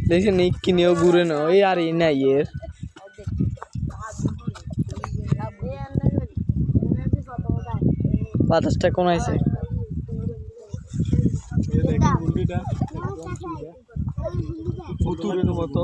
দেখছেন কিনেও ঘুরে না ওই আর এই নাই এর বাতাসটা কোন আছে মতো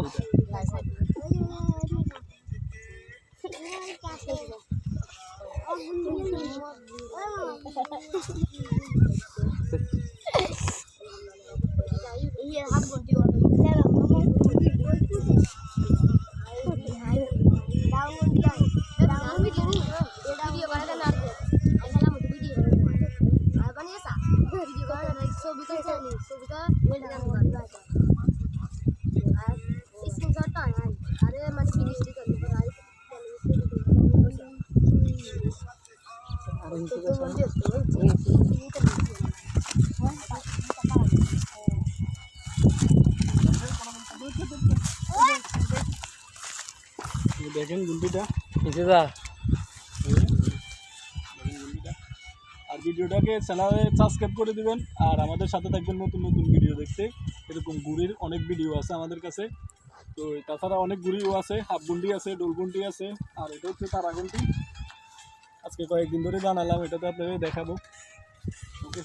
দেখেন গুলটিটা আর ভিডিওটাকে চ্যানেলে সাবস্ক্রাইব করে দিবেন আর আমাদের সাথে থাকবেন নতুন নতুন ভিডিও দেখতে। এরকম গুড়ির অনেক ভিডিও আছে আমাদের কাছে, তো তাছাড়া অনেক গুড়িও আছে, হাফ গুন্ডি আছে, ডোল গুন্ডি আছে, আর এটা হচ্ছে তারা গুন্ডি। আজকে কয়েকদিন ধরে জানালাম, এটাতে আপনাদের দেখাবো। ওকে।